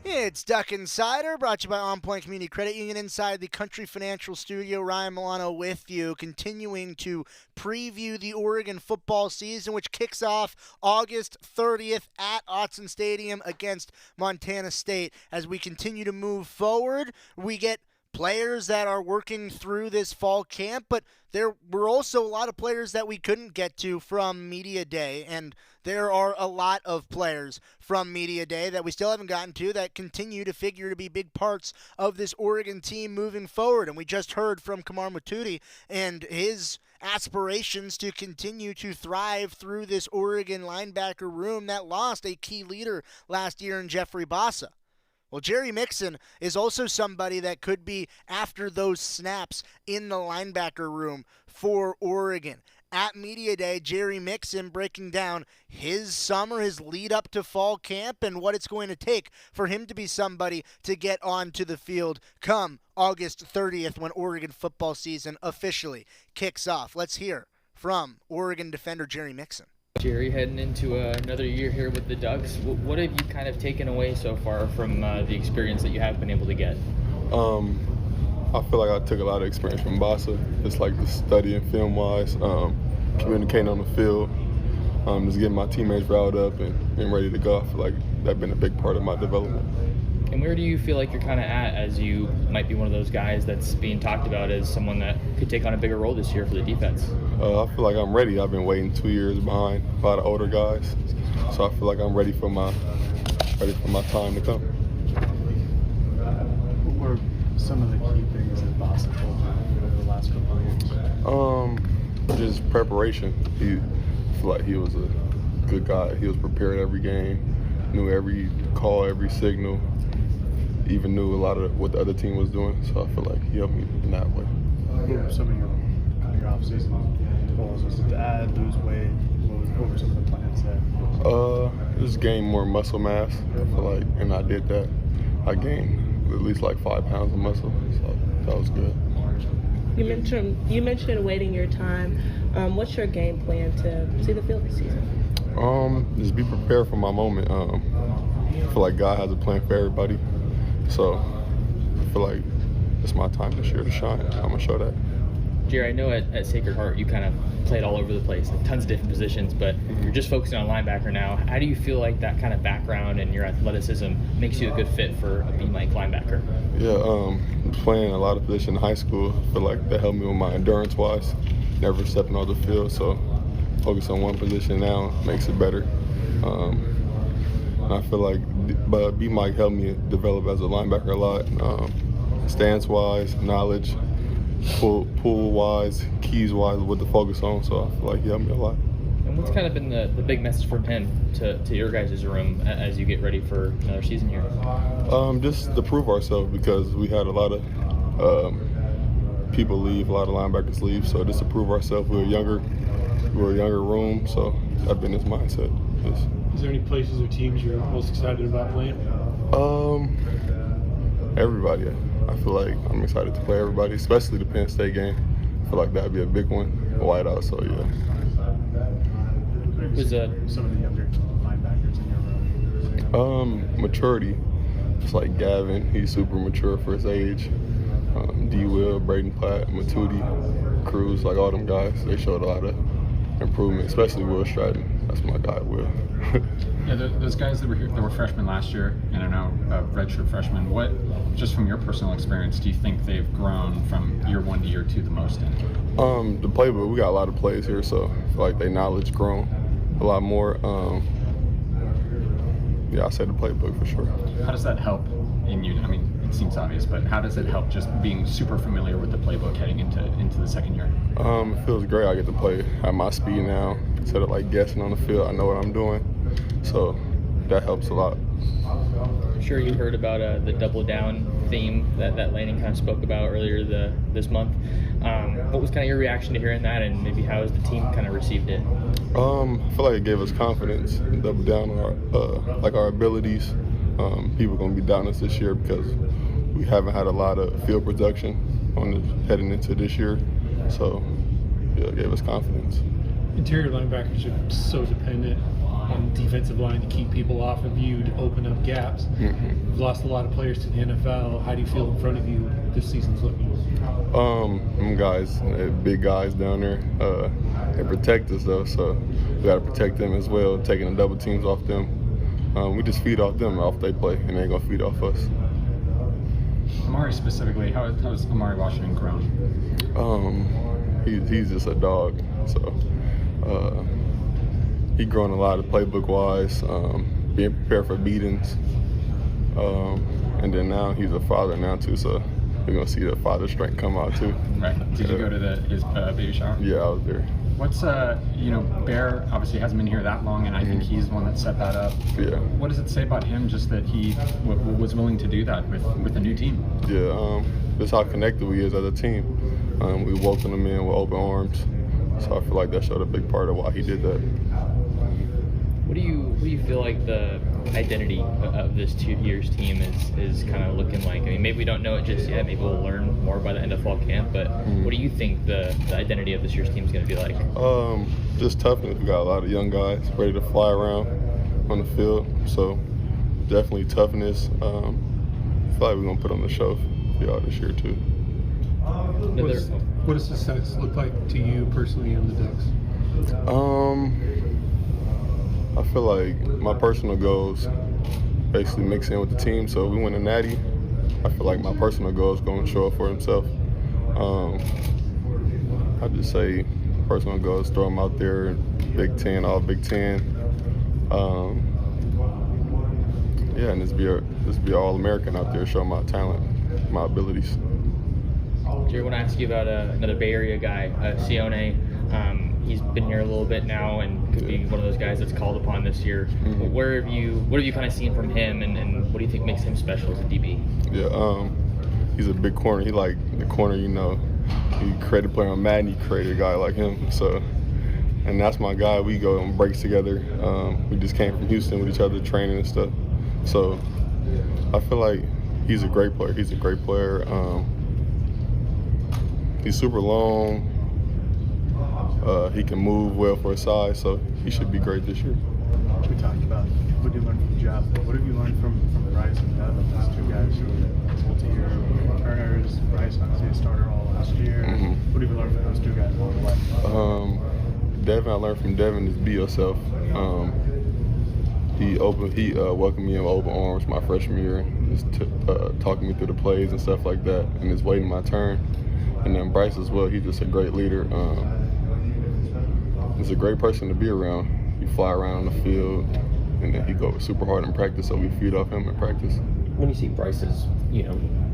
It's Duck Insider, brought to you by OnPoint Community Credit Union inside the Country Financial Studio. Ryan Milano with you, continuing to preview the Oregon football season, which kicks off August 30th at Autzen Stadium against Montana State. As we continue to move forward, we get players that are working through this fall camp, but there were also a lot of players that we couldn't get to from Media Day, and there are a lot of players from Media Day that we still haven't gotten to that continue to figure to be big parts of this Oregon team moving forward. And we just heard from Kamar Matuti and his aspirations to continue to thrive through this Oregon linebacker room that lost a key leader last year in Jeffrey Bassa. Well, Jerry Mixon is also somebody that could be after those snaps in the linebacker room for Oregon. At Media Day, Jerry Mixon breaking down his summer, his lead up to fall camp, and what it's going to take for him to be somebody to get onto the field come August 30th when Oregon football season officially kicks off. Let's hear from Oregon defender Jerry Mixon. Jerry, heading into another year here with the Ducks, what have you kind of taken away so far from the experience that you have been able to get? I feel like I took a lot of experience from Bassa, just like the studying film-wise, communicating on the field, just getting my teammates riled up and ready to go. I feel like that's been a big part of my development. And where do you feel like you're kind of at as you might be one of those guys that's being talked about as someone that could take on a bigger role this year for the defense? I feel like I'm ready. I've been waiting 2 years behind a lot of older guys, so I feel like I'm ready for my time to come. What were some of the key things that Boston told you over the last couple of years? Just preparation. I feel like he was a good guy. He was prepared every game, knew every call, every signal. Even knew a lot of what the other team was doing, so I feel like he helped me in that way. What were some of your off-season goals? Was it to add, lose weight? What were some of the plans there? Just gain more muscle mass. I feel like, and I did that. I gained at least like 5 pounds of muscle, so that was good. You mentioned waiting your time. What's your game plan to see the field this season? Just be prepared for my moment. I feel like God has a plan for everybody. So I feel like it's my time this year to shine. I'm going to show that. Jerry, I know at Sacred Heart you kind of played all over the place, like tons of different positions, but you're just focusing on linebacker now. How do you feel like that kind of background and your athleticism makes you a good fit for a B-Mike linebacker? Yeah, playing a lot of positions in high school, I feel like that helped me with my endurance-wise, never stepping off the field, so focus on one position now makes it better. I feel like B-Mike helped me develop as a linebacker a lot, stance-wise, knowledge, pull-wise, keys-wise, with the focus on, so I feel like he helped me a lot. And what's kind of been the big message from him to your guys' room as you get ready for another season here? Just to prove ourselves, because we had a lot of people leave, a lot of linebackers leave. So just to prove ourselves, we're a younger room. So that's been his mindset. Yes. Is there any places or teams you're most excited about playing? Everybody. I feel like I'm excited to play everybody, especially the Penn State game. I feel like that'd be a big one, a whiteout. So yeah. Who's some of the younger linebackers in your room? Maturity. It's like Gavin. He's super mature for his age. D. Will, Braden Platt, Matudi, Cruz, like all them guys. They showed a lot of improvement, especially Will Stratton. That's my guy, Will. Yeah, those guys that were here, that were freshmen last year, and I know redshirt freshmen. What, just from your personal experience, do you think they've grown from year 1 to year 2 the most in? The playbook. We got a lot of plays here, so I feel like their knowledge grown a lot more. Yeah, I say the playbook for sure. How does that help in you? I mean, it seems obvious, but how does it help just being super familiar with the playbook heading into the second year? It feels great. I get to play at my speed now instead of like guessing on the field. I know what I'm doing, so that helps a lot. I'm sure you heard about the double down theme that Lanning kind of spoke about earlier this month. What was kind of your reaction to hearing that, and maybe how has the team kind of received it? I feel like it gave us confidence, double down on our abilities. People are going to be doubting us this year because we haven't had a lot of field production heading into this year. So yeah, it gave us confidence. Interior linebackers are so dependent on the defensive line to keep people off of you, to open up gaps. Mm-hmm. You've lost a lot of players to the NFL. How do you feel in front of you this season's looking? Them guys, big guys down there, they protect us though, so we got to protect them as well, taking the double teams off them. We just feed off them off they play, and they ain't gonna feed off us. Amari specifically, how has Amari Washington grown? He's just a dog, so he grown a lot of playbook wise, being prepared for beatings, and then now he's a father now too, so we're gonna see the father strength come out too. Right. Did you go to his baby shower? Yeah, I was there. What's Bear obviously hasn't been here that long, and I think he's the one that set that up. Yeah. What does it say about him, just that he was willing to do that with a new team? Yeah, just how connected we is as a team. We welcomed him in with open arms, so I feel like that showed a big part of why he did that. What do you feel like the identity of this 2 years team is kind of looking like? I mean, maybe we don't know it just yet. Maybe we'll learn more by the end of fall camp. But what do you think the identity of this year's team is going to be like? Just toughness. We got a lot of young guys ready to fly around on the field. So definitely toughness. I feel like we're going to put on the show for y'all this year too. What does success look like to you personally on the Ducks? I feel like my personal goals basically mix in with the team. So if we win a natty, I feel like my personal goal is going to show up for himself. I'd just say personal goals, throw him out there, Big Ten, all Big Ten. And just be an All-American out there, show my talent, my abilities. Jerry, I want to ask you about another Bay Area guy, Sione. He's been here a little bit now and could be one of those guys that's called upon this year. Mm-hmm. What have you kind of seen from him, and what do you think makes him special as a DB? Yeah, he's a big corner. He like the corner, he created a player on Madden, he created a guy like him. So, and that's my guy. We go on breaks together. We just came from Houston with each other, training and stuff. So I feel like he's a great player. He's a great player. He's super long. He can move well for his size, so he should be great this year. We talked about what did you learn from Jeff. What have you learned from Bryce and Devin, those two guys who are multi-year earners? Bryce, obviously a starter all last year. Mm-hmm. What have you learned from those two guys along the way? Devin, I learned from Devin is be yourself. He welcomed me in with open arms my freshman year, just talking me through the plays and stuff like that, and just waiting my turn. And then Bryce as well, he's just a great leader. He's a great person to be around. You fly around on the field, and then he goes super hard in practice, so we feed off him in practice. When you see Bryce's,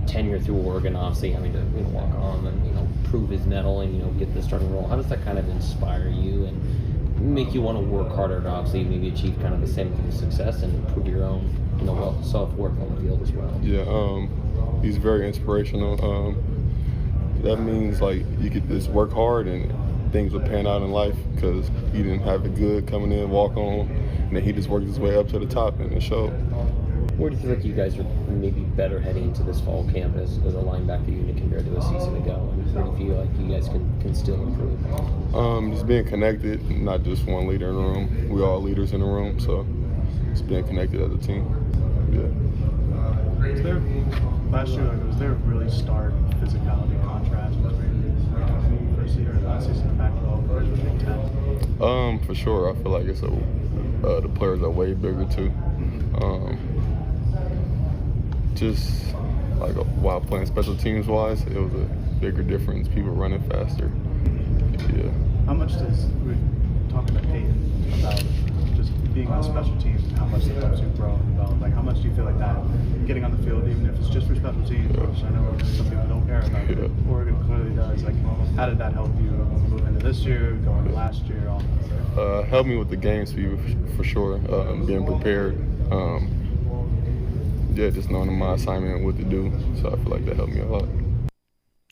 tenure through Oregon, obviously having to walk on and prove his mettle and get the starting role, how does that kind of inspire you? And make you want to work harder to obviously maybe achieve kind of the same level of success and improve your own, self-worth on the field as well? Yeah, he's very inspirational. That means like you could just work hard and things would pan out in life, because he didn't have it good coming in, walk on, and then he just worked his way up to the top, and it showed. Where do you feel like you guys are maybe better heading into this fall camp as a linebacker unit compared to a season ago? And where do you feel like you guys can still improve? Just being connected, not just one leader in the room. We're all leaders in the room, so just being connected as a team. Yeah. Was there last year? Was there a really stark physicality contrast between first year and last season in the Pac-12 versus Big Ten? For sure. I feel like it's the players are way bigger too. Just like while playing special teams wise, it was a bigger difference. People running faster. Yeah. How much we're talking to Peyton about just being on special teams and how much that helps you grow and develop? Like, how much do you feel like that getting on the field, even if it's just for special teams, which I know some people don't care about, but Oregon clearly does. Like, how did that help you move into this year, going to last year, all that? Helped me with the game speed for sure. Being prepared. Just knowing my assignment and what to do. So I feel like that helped me a lot.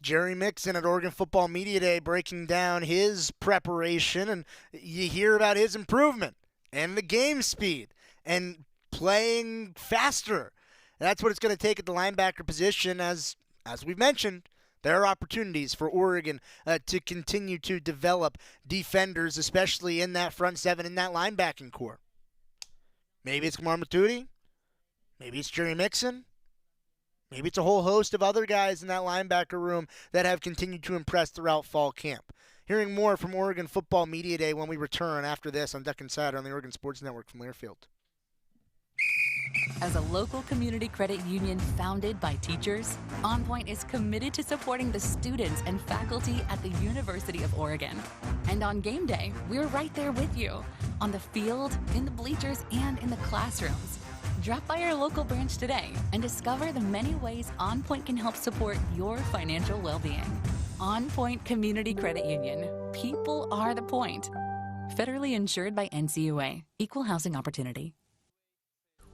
Jerry Mixon at Oregon Football Media Day breaking down his preparation, and you hear about his improvement and the game speed and playing faster. And that's what it's going to take at the linebacker position. As we've mentioned, there are opportunities for Oregon to continue to develop defenders, especially in that front seven, in that linebacking core. Maybe it's Kamar Matudi. Maybe it's Jerry Mixon. Maybe it's a whole host of other guys in that linebacker room that have continued to impress throughout fall camp. Hearing more from Oregon Football Media Day when we return after this on Duck Insider on the Oregon Sports Network from Learfield. As a local community credit union founded by teachers, OnPoint is committed to supporting the students and faculty at the University of Oregon. And on game day, we're right there with you, on the field, in the bleachers, and in the classrooms. Drop by our local branch today and discover the many ways OnPoint can help support your financial well-being. OnPoint Community Credit Union. People are the point. Federally insured by NCUA. Equal housing opportunity.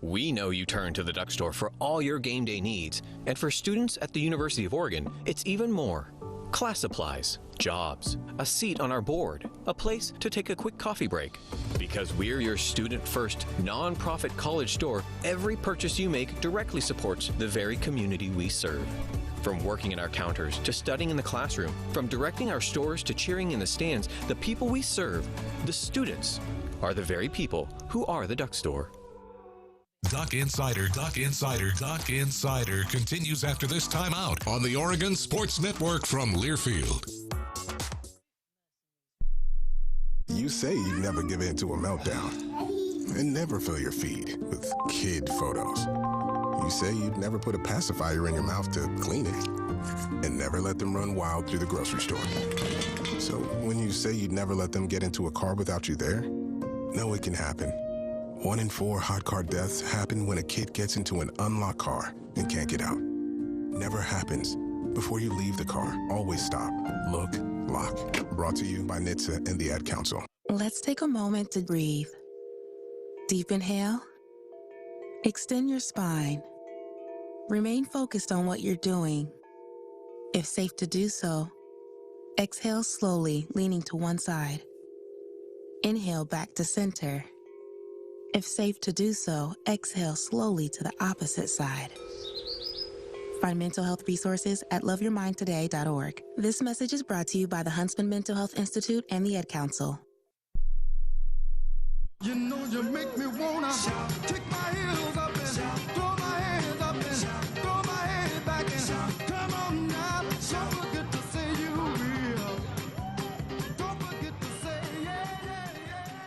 We know you turn to the Duck Store for all your game day needs. And for students at the University of Oregon, it's even more. Class supplies, jobs, a seat on our board, a place to take a quick coffee break. Because we're your student-first, non-profit college store, every purchase you make directly supports the very community we serve. From working in our counters to studying in the classroom, from directing our stores to cheering in the stands, the people we serve, the students, are the very people who are the Duck Store. Duck Insider continues after this timeout on the Oregon Sports Network from Learfield. You say you'd never give in to a meltdown and never fill your feed with kid photos. You say you'd never put a pacifier in your mouth to clean it and never let them run wild through the grocery store. So when you say you'd never let them get into a car without you there, no, it can happen. 1 in 4 hot car deaths happen when a kid gets into an unlocked car and can't get out. Never happens. Before you leave the car, always stop, look, lock. Brought to you by NHTSA and the Ad Council. Let's take a moment to breathe. Deep inhale. Extend your spine. Remain focused on what you're doing. If safe to do so, exhale slowly, leaning to one side. Inhale back to center. If safe to do so, exhale slowly to the opposite side. Find mental health resources at loveyourmindtoday.org. This message is brought to you by the Huntsman Mental Health Institute and the Ad Council. You know you make me wanna kick my heels up and throw my hands up and throw my head back and come on now. Don't forget to say you will. Don't forget to say yeah, yeah,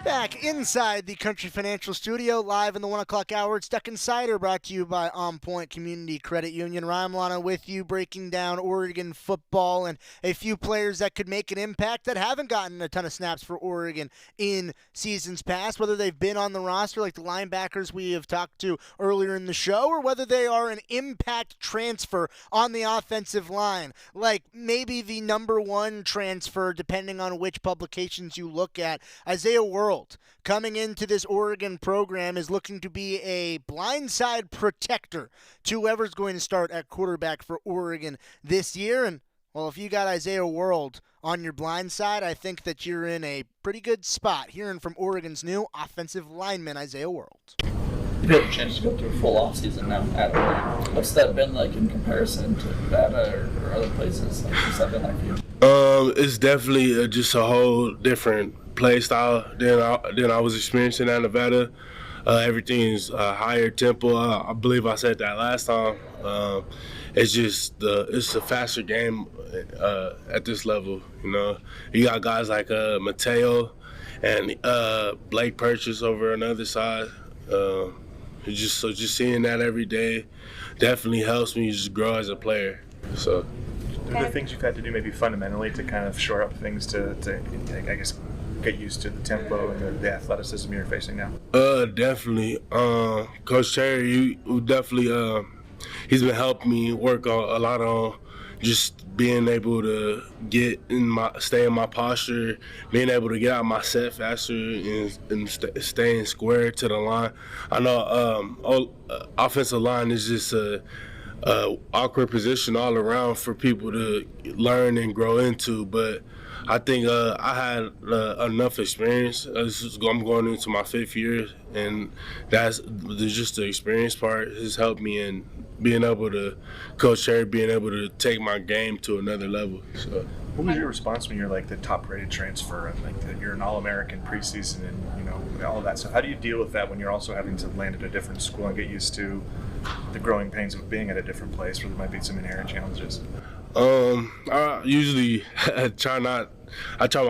yeah. Back inside the Country Financial Studio, live in the 1 o'clock hour. It's Duck Insider, brought to you by OnPoint Community Credit Union. Ryan Lana with you, breaking down Oregon football and a few players that could make an impact that haven't gotten a ton of snaps for Oregon in seasons past, whether they've been on the roster like the linebackers we have talked to earlier in the show, or whether they are an impact transfer on the offensive line, like maybe the number one transfer, depending on which publications you look at. Isaiah World, coming into this Oregon program, is looking to be a blindside protector to whoever's going to start at quarterback for Oregon this year. And, well, if you got Isaiah World on your blind side, I think that you're in a pretty good spot. Hearing from Oregon's new offensive lineman, Isaiah World. You've had a chance to go through a full offseason now at Oregon. What's that been like in comparison to Nevada or other places? What's that been like for you? It's definitely just a whole different play style than I was experiencing at Nevada. Everything's higher tempo. I believe I said that last time. It's just it's a faster game at this level. You know, you got guys like Mateo and Blake Purchase over on the other side. Just seeing that every day definitely helps me just grow as a player. So, are there things you've had to do maybe fundamentally to kind of shore up things to I guess, get used to the tempo and the athleticism you're facing now? Definitely. Coach Terry, he's been helping me work a lot on just being able to stay in my posture, being able to get out my set faster and staying square to the line. I know offensive line is just a awkward position all around for people to learn and grow into, but I think I had enough experience. I'm going into my 5th year, and that's just the experience part has helped me in being able to, Coach Terry, being able to take my game to another level. So, what was your response when you're like the top-rated transfer and like you're an All-American preseason and all of that stuff? How do you deal with that when you're also having to land at a different school and get used to the growing pains of being at a different place where there might be some inherent challenges? I usually try my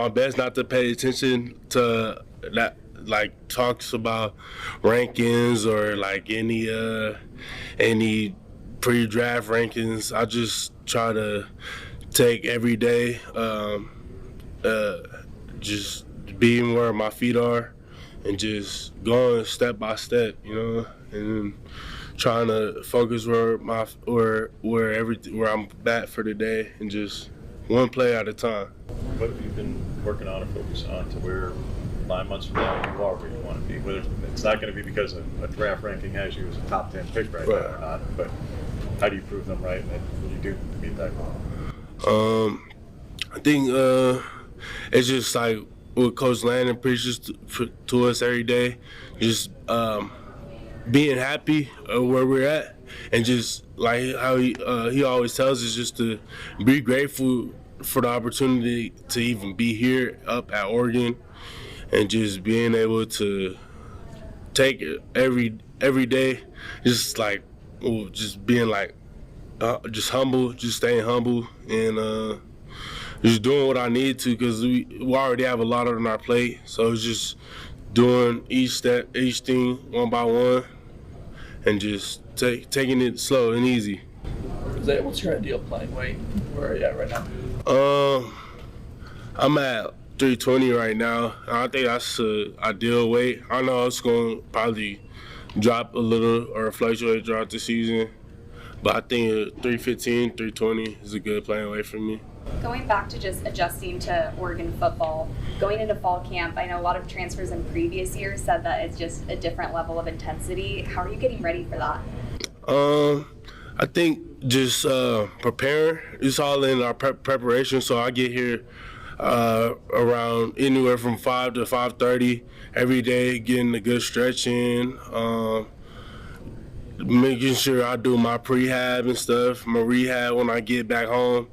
best not to pay attention to that, like talks about rankings or like any pre-draft rankings. I just try to take every day, just being where my feet are and just going step by step, and trying to focus where I'm at for the day and just one play at a time. What have you been working on or focusing on to where 9 months from now you are where you want to be? Whether it's not going to be because a draft ranking has you as a top 10 pick right now or not, but how do you prove them right and what do you do to beat that goal? I think it's just like what Coach Landon preaches to us every day, just being happy where we're at, and just like how he always tells us, just to be grateful for the opportunity to even be here up at Oregon, and just being able to take it every day, just like just being like just humble, just staying humble, and just doing what I need to, because we already have a lot on our plate. So it's just doing each thing one by one, and just taking it slow and easy. What's your ideal playing weight? Where are you at right now? I'm at 320 right now. I think that's the ideal weight. I know it's going to probably drop a little or fluctuate throughout the season, but I think 315, 320 is a good playing weight for me. Going back to just adjusting to Oregon football, going into fall camp, I know a lot of transfers in previous years said that it's just a different level of intensity. How are you getting ready for that? I think just preparing. It's all in our preparation. So I get here around anywhere from 5 to 5:30 every day, getting a good stretch in, making sure I do my prehab and stuff, my rehab when I get back home,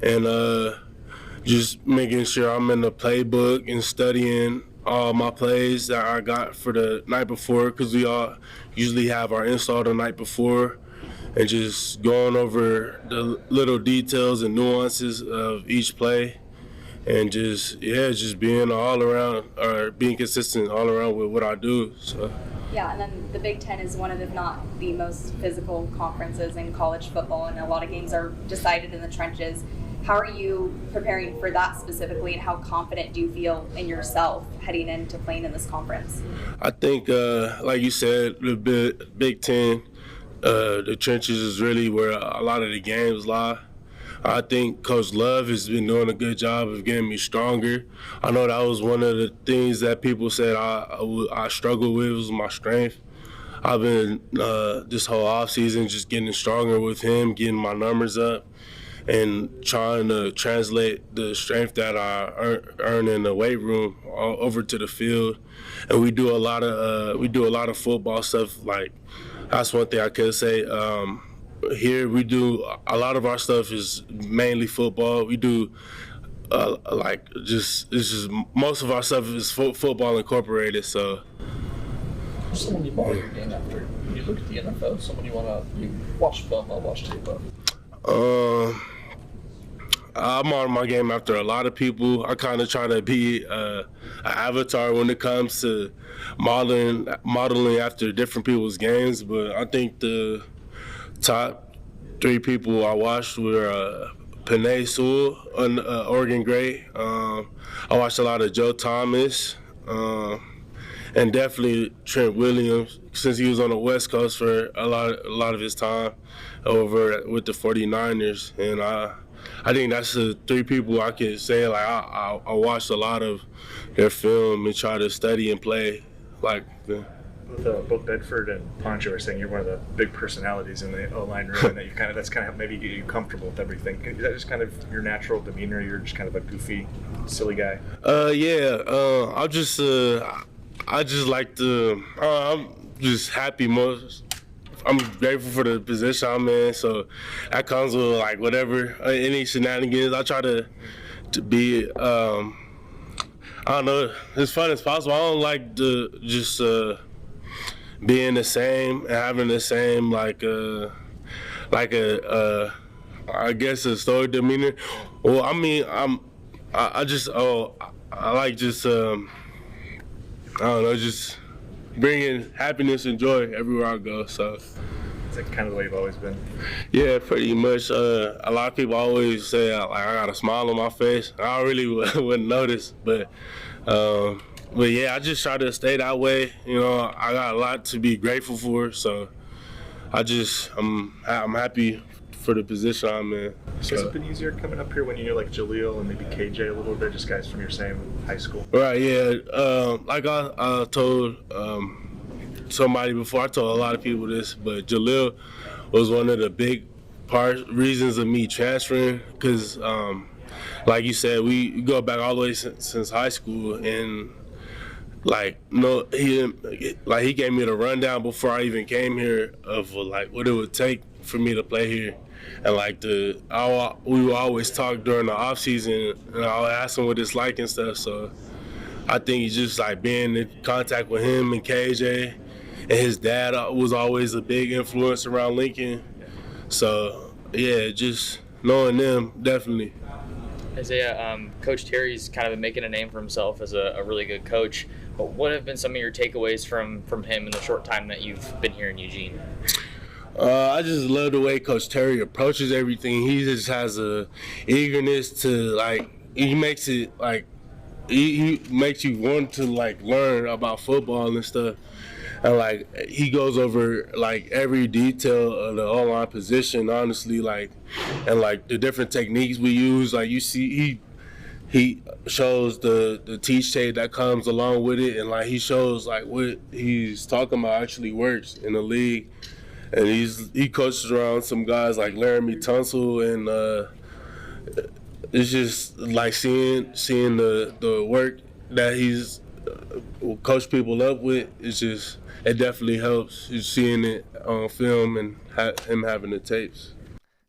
and just making sure I'm in the playbook and studying all my plays that I got for the night before, because we all usually have our install the night before, and just going over the little details and nuances of each play, and just being all around or being consistent all around with what I do. So. Yeah, and then the Big Ten is one of, if not the most physical conferences in college football, and a lot of games are decided in the trenches. How are you preparing for that specifically, and how confident do you feel in yourself heading into playing in this conference? I think, like you said, the Big Ten, the trenches is really where a lot of the games lie. I think Coach Love has been doing a good job of getting me stronger. I know that was one of the things that people said I struggled with was my strength. I've been this whole offseason just getting stronger with him, getting my numbers up, and trying to translate the strength that I earn in the weight room over to the field. And we do a lot of football stuff. Like, that's one thing I could say. Here we do a lot of our stuff is mainly football. We do most of our stuff is football incorporated. So. Someone you borrow your game after you look at the NFL. Someone you watch film, I'll watch tape of. I monitor my game after a lot of people. I kind of try to be an avatar when it comes to modeling after different people's games. But I think the top 3 people I watched were Penei Sewell, an Oregon great. I watched a lot of Joe Thomas, and definitely Trent Williams, since he was on the West Coast for a lot of his time over with the 49ers. And I think that's the 3 people I can say, like, I watched a lot of their film and try to study and play. Like, both Bedford and Poncho are saying you're one of the big personalities in the O-line room, and that that's kind of maybe get you comfortable with everything. Is that just kind of your natural demeanor? You're just kind of a goofy, silly guy? I just like to. I'm just happy most. I'm grateful for the position I'm in, so that comes with like whatever any shenanigans. I try to be. I don't know, as fun as possible. I don't like to just being the same and having the same I guess a stoic demeanor. Well, I mean, I like just I don't know, just bringing happiness and joy everywhere I go. So is that kind of the way you've always been? Yeah, pretty much. A lot of people always say I got a smile on my face. I really wouldn't notice, but yeah, I just try to stay that way. You know, I got a lot to be grateful for, so I'm happy for the position I'm in. Has it been easier coming up here when you're like Jaleel and maybe KJ a little bit, just guys from your same high school? Right, yeah. Like I told somebody before, I told a lot of people this, but Jaleel was one of the big reasons of me transferring, because like you said, we go back all the way since high school, and he gave me the rundown before I even came here of like what it would take for me to play here. And we would always talk during the off season, and I would ask him what it's like and stuff. So I think it's just like being in contact with him and KJ, and his dad was always a big influence around Lincoln. So yeah, just knowing them, definitely. Isaiah, Coach Terry's kind of been making a name for himself as a really good coach. But what have been some of your takeaways from him in the short time that you've been here in Eugene? I just love the way Coach Terry approaches everything. He just has a eagerness to he makes you want to learn about football and stuff. And he goes over every detail of the O-line position, honestly, and the different techniques we use. You see he shows the teach tape that comes along with it, and he shows what he's talking about actually works in the league. And he coaches around some guys like Laramie Tunsil, and it's just seeing the work that he's coached people up with. It definitely helps. You're seeing it on film and him having the tapes.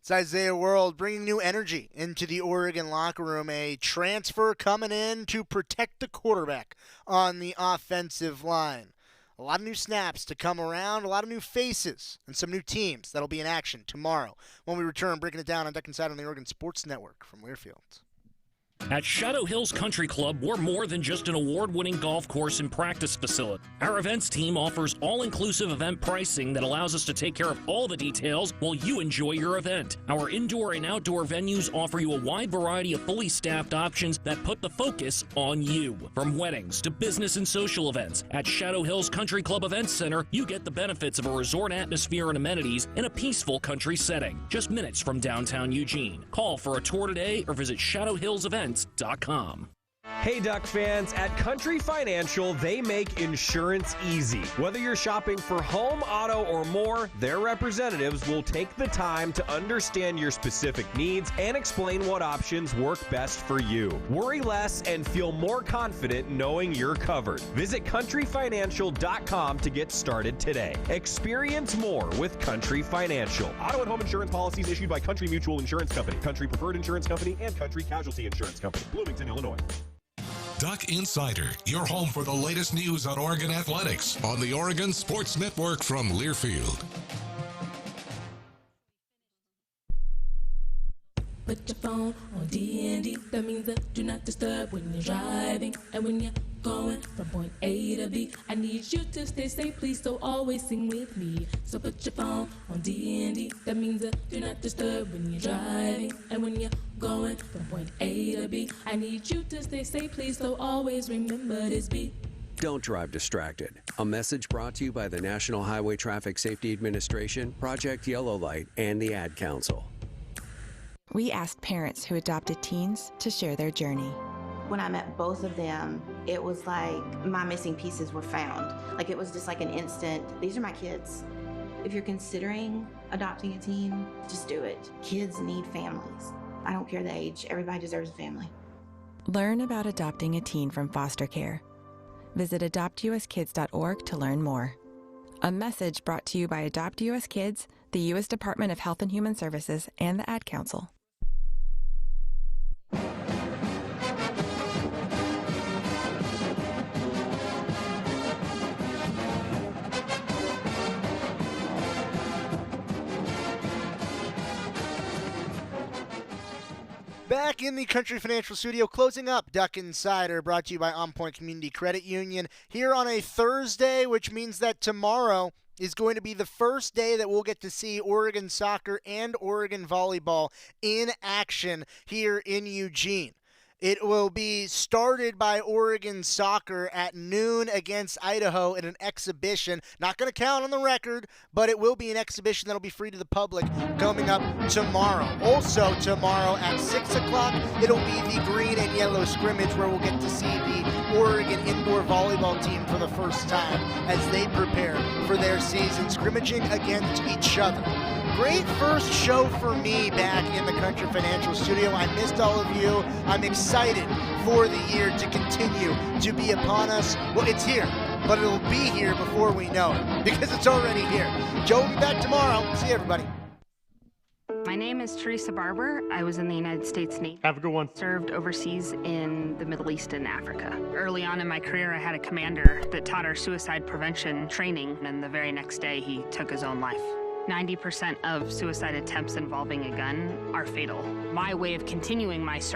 It's Isaiah World bringing new energy into the Oregon locker room. A transfer coming in to protect the quarterback on the offensive line. A lot of new snaps to come around, a lot of new faces, and some new teams that'll be in action tomorrow when we return, breaking it down on Duck Inside on the Oregon Sports Network from Learfield. At Shadow Hills Country Club, we're more than just an award-winning golf course and practice facility. Our events team offers all-inclusive event pricing that allows us to take care of all the details while you enjoy your event. Our indoor and outdoor venues offer you a wide variety of fully staffed options that put the focus on you. From weddings to business and social events, at Shadow Hills Country Club Events Center, you get the benefits of a resort atmosphere and amenities in a peaceful country setting, just minutes from downtown Eugene. Call for a tour today or visit shadowhillsevents.com. Hey Duck fans, at Country Financial, they make insurance easy. Whether you're shopping for home, auto, or more, their representatives will take the time to understand your specific needs and explain what options work best for you. Worry less and feel more confident knowing you're covered. Visit countryfinancial.com to get started today. Experience more with Country Financial. Auto and home insurance policies issued by Country Mutual Insurance Company, Country Preferred Insurance Company, and Country Casualty Insurance Company, Bloomington, Illinois. Duck Insider, your home for the latest news on Oregon athletics on the Oregon Sports Network from Learfield. Put your phone on D&D. That means that do not disturb when you're driving. And when you're going from point A to B, I need you to stay safe, please, so always sing with me. So put your phone on D&D. That means that do not disturb when you're driving. And when you're going from point A to B, I need you to stay safe, please, so always remember this beat. Don't drive distracted. A message brought to you by the National Highway Traffic Safety Administration, Project Yellow Light, and the Ad Council. We asked parents who adopted teens to share their journey. When I met both of them, it was like my missing pieces were found. Like it was just like an instant, these are my kids. If you're considering adopting a teen, just do it. Kids need families. I don't care the age, everybody deserves a family. Learn about adopting a teen from foster care. Visit adoptuskids.org to learn more. A message brought to you by Adopt U.S. Kids, the U.S. Department of Health and Human Services, and the Ad Council. Back in the Country Financial Studio, closing up Duck Insider, brought to you by OnPoint Community Credit Union, here on a Thursday, which means that tomorrow is going to be the first day that we'll get to see Oregon soccer and Oregon volleyball in action here in Eugene. It will be started by Oregon soccer at noon against Idaho in an exhibition. Not going to count on the record, but it will be an exhibition that will be free to the public coming up tomorrow. Also tomorrow at 6 o'clock, it'll be the green and yellow scrimmage where we'll get to see the Oregon indoor volleyball team for the first time as they prepare for their season, scrimmaging against each other. Great first show for me back in the Country Financial Studio. I missed all of you. I'm excited for the year to continue to be upon us. Well, it's here, but it'll be here before we know it because it's already here. Joe will be back tomorrow. See you, everybody. My name is Teresa Barber. I was in the United States Navy. Have a good one. Served overseas in the Middle East and Africa. Early on in my career, I had a commander that taught our suicide prevention training, and the very next day, he took his own life. 90% of suicide attempts involving a gun are fatal. My way of continuing my service